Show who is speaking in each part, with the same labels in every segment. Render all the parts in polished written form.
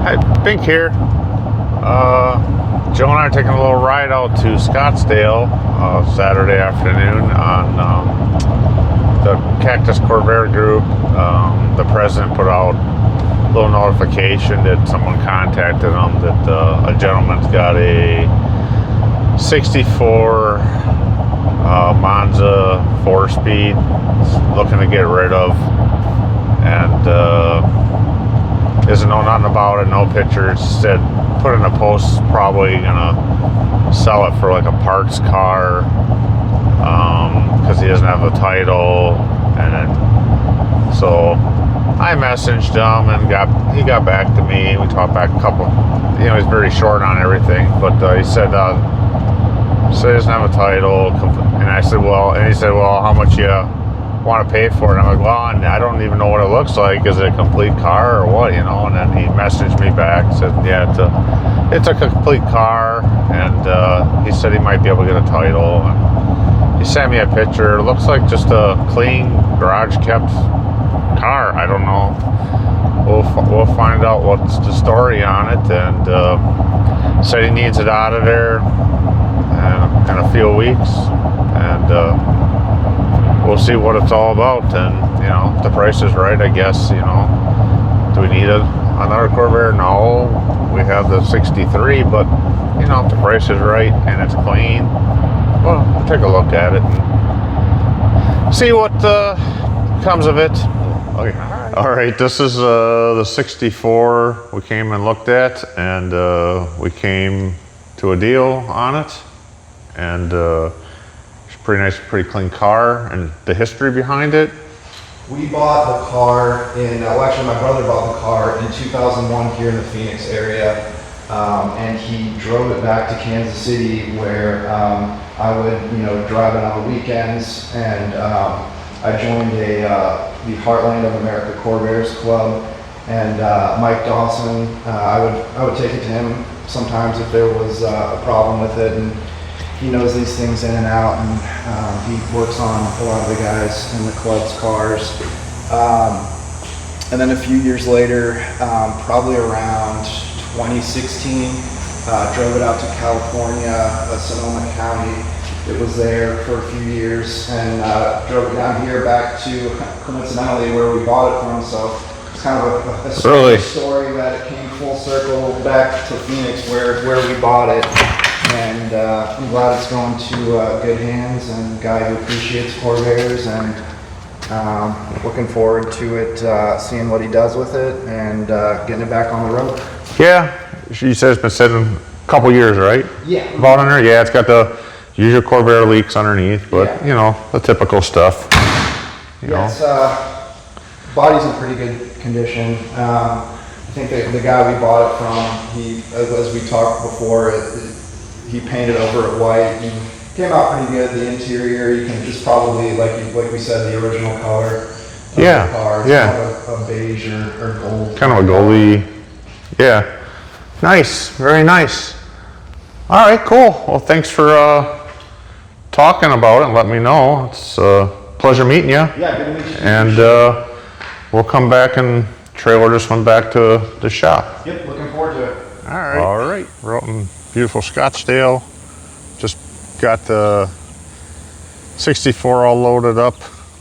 Speaker 1: Hi, Pink here. Joe and I are taking a little ride out to Scottsdale Saturday afternoon on the Cactus Corvair group. The president put out a little notification that someone contacted him that a gentleman's got a 64 Monza 4-speed looking to get rid of, and doesn't know nothing about it, no pictures. Said put in a post, probably gonna sell it for like a parts car because he doesn't have the title. And then, so I messaged him and he got back to me. We talked back a couple, he's very short on everything, but he said he doesn't have a title. And I said, well, and he said, well, how much you want to pay for it? I'm like, well, I don't even know what it looks like. Is it a complete car or what, And then he messaged me back, said, yeah, it's a complete car, and he said he might be able to get a title. And he sent me a picture. It looks like just a clean garage kept car. I don't know. We'll find out what's the story on it, and said he needs it out of there in a few weeks, and we'll see what it's all about. And if the price is right, I guess. Do we need another Corvair? No, we have the 63, but if the price is right and it's clean, well, we'll take a look at it and see what comes of it. Okay. All right, this is the 64 we came and looked at, and we came to a deal on it, and it's a pretty nice, pretty clean car. And the history behind it,
Speaker 2: we bought the car actually my brother bought the car in 2001 here in the Phoenix area, and he drove it back to Kansas City, where I would drive it on the weekends, and I joined the Heartland of America Corvairs Club, and Mike Dawson, I would take it to him sometimes if there was a problem with it, and he knows these things in and out, and he works on a lot of the guys in the club's cars. And then a few years later, probably around 2016, drove it out to California, Sonoma County. It was there for a few years, and drove it down here back to, coincidentally, where we bought it from. So it's kind of a strange story that it came full circle back to Phoenix where we bought it. And I'm glad it's going to good hands, and a guy who appreciates Corvairs, and looking forward to it, seeing what he does with it, and getting it back on the road.
Speaker 1: yeah, you said it's been sitting a couple years, right?
Speaker 2: Yeah.
Speaker 1: About under, yeah, it's got the usual Corvair leaks underneath, but
Speaker 2: yeah.
Speaker 1: The typical stuff.
Speaker 2: It's body's in pretty good condition. I think the guy we bought it from, as we talked before, he painted over it white and came out pretty good. The interior, it's probably like we said, the original color of the car. It's kind of a beige or gold.
Speaker 1: Kind of a goldy, yeah. Nice, very nice. All right, cool. Well, thanks for talking about it and letting me know. It's a pleasure meeting you.
Speaker 2: Yeah, good to meet you.
Speaker 1: And we'll come back and trailer this one back to the shop.
Speaker 2: Yep, looking forward to it.
Speaker 1: All right. We're out in beautiful Scottsdale. Just got the 64 all loaded up.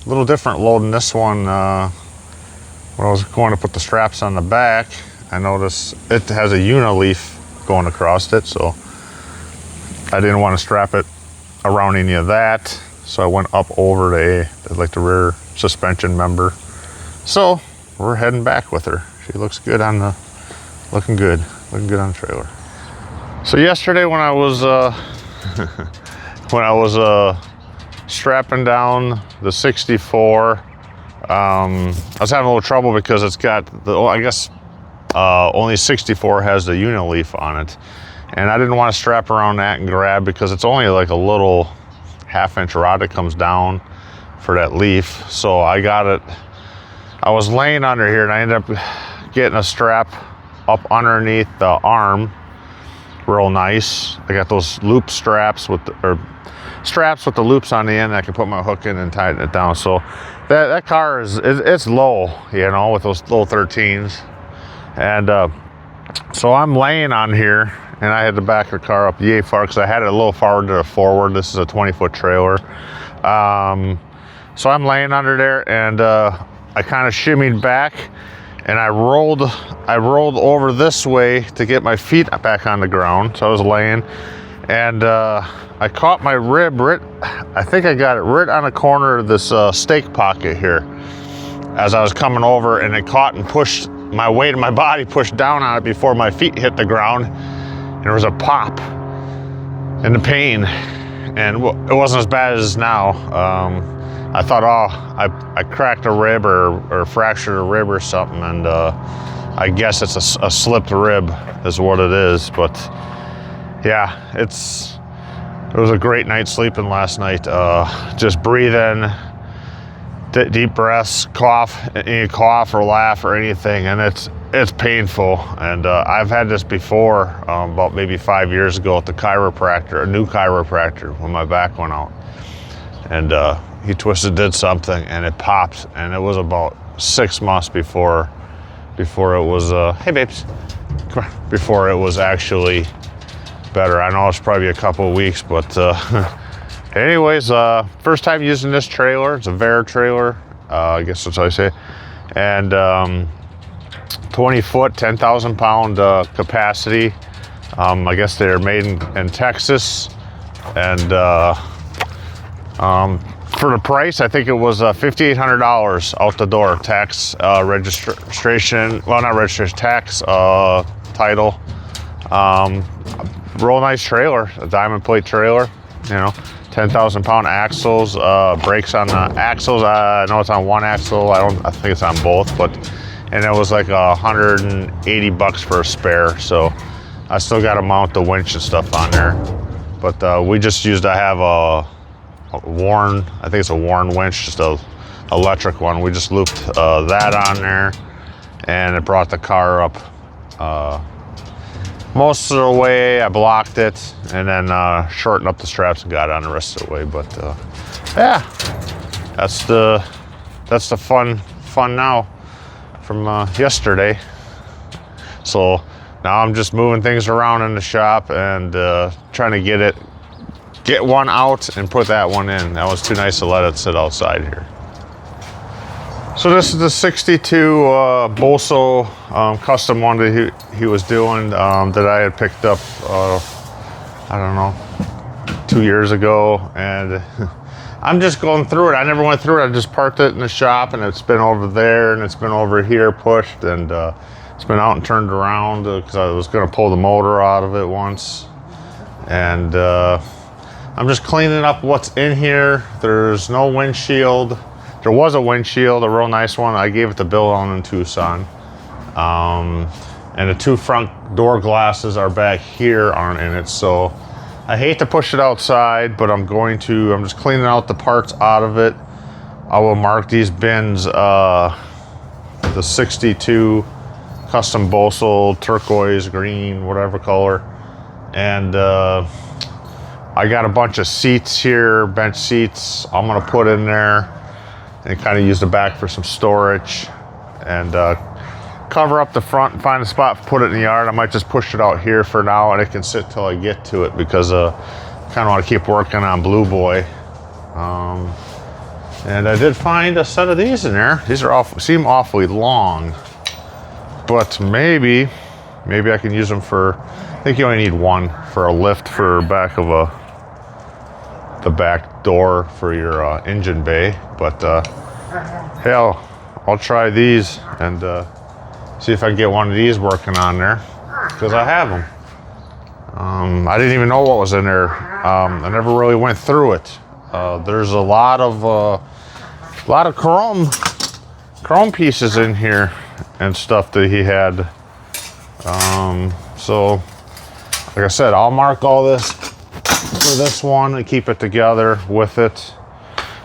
Speaker 1: A little different load than this one. When I was going to put the straps on the back, I noticed it has a unileaf going across it, so I didn't want to strap it around any of that. So I went up over the rear suspension member. So we're heading back with her. She looks good looking good on the trailer. So yesterday when I was strapping down the 64, I was having a little trouble because it's got only 64 has the unileaf on it, and I didn't want to strap around that and grab because it's only like a little 1/2-inch rod that comes down for that leaf. So I was laying under here, and I ended up getting a strap up underneath the arm, real nice. I got those loop straps with the loops on the end. I can put my hook in and tighten it down. So that car it's low, with those low 13s, and So I'm laying on here, and I had to back the car up yay far because I had it a little farther to the forward. This is a 20-foot trailer. So I'm laying under there, and I kind of shimmied back, and I rolled over this way to get my feet back on the ground. So I was laying, and I caught my rib I think I got it right on the corner of this steak pocket here as I was coming over, and it caught and pushed. My weight of my body pushed down on it before my feet hit the ground, and there was a pop and the pain, and it wasn't as bad as now. I thought, oh, I cracked a rib or fractured a rib or something, and I guess it's a slipped rib is what it is. But yeah, it was a great night sleeping last night. Just breathing, deep breaths, any cough or laugh or anything, and it's painful. And I've had this before, about maybe 5 years ago at the chiropractor, a new chiropractor, when my back went out, and he did something, and it popped, and it was about 6 months before it was hey babes, come on, before it was actually better. I know it's probably a couple of weeks, but anyways, first time using this trailer. It's a Veer trailer, I guess that's how I say it. And 20 foot, 10,000 pound capacity. I guess they're made in Texas. And for the price, I think it was $5,800 out the door. Tax, registration, well, not registration, tax, title. Real nice trailer, a diamond plate trailer, 10,000 pound axles, brakes on the axles. I know it's on one axle. I think it's on both, and it was like $180 for a spare. So I still got to mount the winch and stuff on there. But we just used to have a Warn, I think it's a Warn winch, just a electric one. We just looped that on there, and it brought the car up most of the way. I blocked it, and then shortened up the straps and got on the rest of the way. But yeah, that's the fun now from yesterday. So now I'm just moving things around in the shop and trying to get one out and put that one in. That was too nice to let it sit outside here. So this is the 62 Boso custom one that he was doing, that I had picked up, I don't know, 2 years ago. And I'm just going through it. I never went through it. I just parked it in the shop, and it's been over there, and it's been over here pushed, and it's been out and turned around because I was going to pull the motor out of it once. And I'm just cleaning up what's in here. There's no windshield. There was a windshield, a real nice one. I gave it to Bill in Tucson. And the two front door glasses are back here, aren't in it. So I hate to push it outside, but I'm just cleaning out the parts out of it. I will mark these bins, the 62 custom Boso, turquoise, green, whatever color. And I got a bunch of seats here, bench seats, I'm gonna put in there and kind of use the back for some storage, and cover up the front and find a spot, put it in the yard. I might just push it out here for now, and it can sit till I get to it, because I kind of want to keep working on Blue Boy. And I did find a set of these in there. These seem awfully long, but maybe I can use them for, I think you only need one for a lift for back of the back door for your engine bay. But hey, I'll try these and see if I can get one of these working on there, because I have them. I didn't even know what was in there. I never really went through it. There's a lot of chrome pieces in here and stuff that he had. So like I said, I'll mark all this for this one and keep it together with it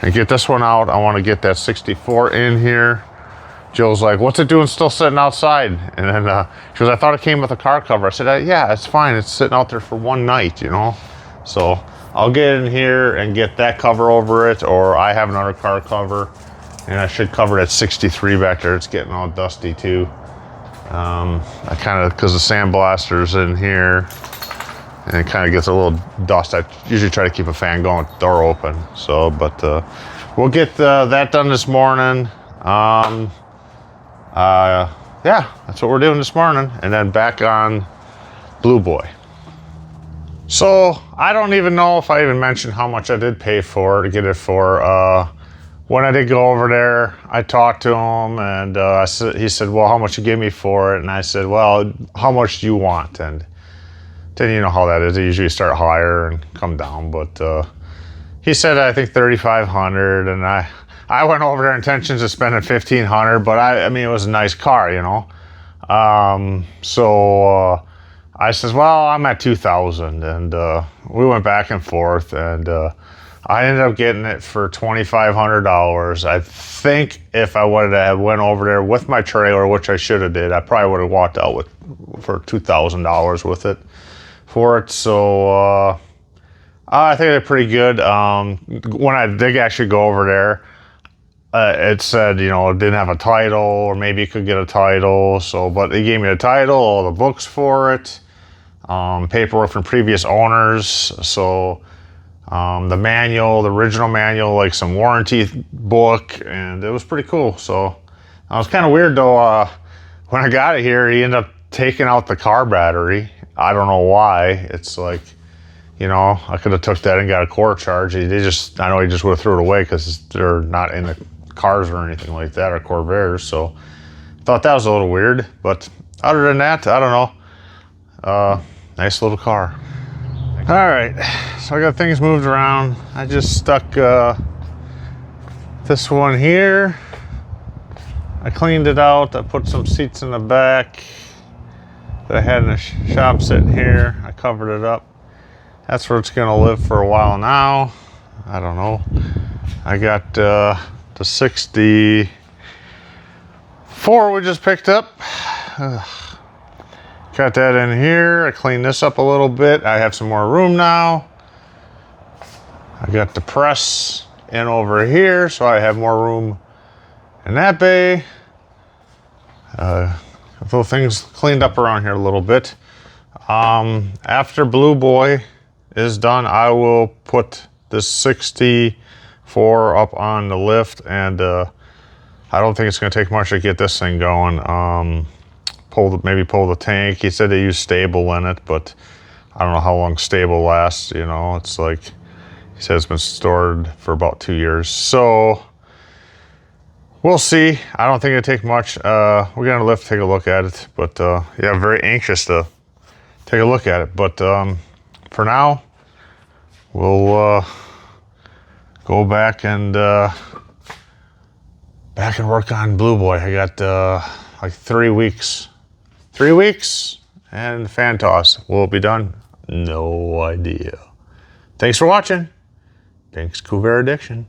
Speaker 1: and get this one out. I want to get that 64 in here. Jill's like, what's it doing still sitting outside? And then she goes, I thought it came with a car cover. I said, yeah, it's fine. It's sitting out there for one night, So I'll get in here and get that cover over it, or I have another car cover, and I should cover that 63 back there. It's getting all dusty too. I kind of, because the sandblaster's in here, and it kind of gets a little dust. I usually try to keep a fan going with the door open. So, but we'll get that done this morning. Yeah, that's what we're doing this morning. And then back on Blue Boy. So I don't even know if I even mentioned how much I did pay for to get it for. When I did go over there, I talked to him, and he said, well, how much you give me for it? And I said, well, how much do you want? And then you know how that is. They usually start higher and come down. But he said, I think $3,500. And I went over there intentions of spending $1,500, but I mean, it was a nice car, you know? So I says, well, I'm at 2,000. And we went back and forth, and I ended up getting it for $2,500. I think if I would have went over there with my trailer, which I should have did, I probably would have walked out for $2,000 with it for it. So I think they're pretty good. When I did actually go over there, it said, you know, it didn't have a title, or maybe you could get a title. So, but they gave me a title, all the books for it, paperwork from previous owners. So. The manual, the original manual, like some warranty book, and it was pretty cool. So it was kind of weird though. When I got it here, he ended up taking out the car battery. I don't know why. It's like, you know, I could have took that and got a core charge. I know he just would have threw it away because they're not in the cars or anything like that, or Corvairs. So I thought that was a little weird. But other than that, I don't know. Nice little car. All right, so I got things moved around. I just stuck this one here. I cleaned it out. I put some seats in the back that I had in the shop sitting here. I covered it up. That's where it's gonna live for a while now. I don't know. I got the 64 we just picked up. Got that in here. I cleaned this up a little bit. I have some more room now. I got the press in over here, so I have more room in that bay. Little things cleaned up around here a little bit. After Blue Boy is done, I will put this 64 up on the lift, and I don't think it's going to take much to get this thing going. Maybe pull the tank. He said they use stable in it, but I don't know how long stable lasts. You know, it's like he said it's been stored for about 2 years. So we'll see. I don't think it'll take much. We're gonna lift, take a look at it, but yeah, I'm very anxious to take a look at it. But for now, we'll go back and work on Blue Boy. I got like 3 weeks. 3 weeks and fan toss. Will it be done? No idea. Thanks for watching. Thanks, Corvair Addiction.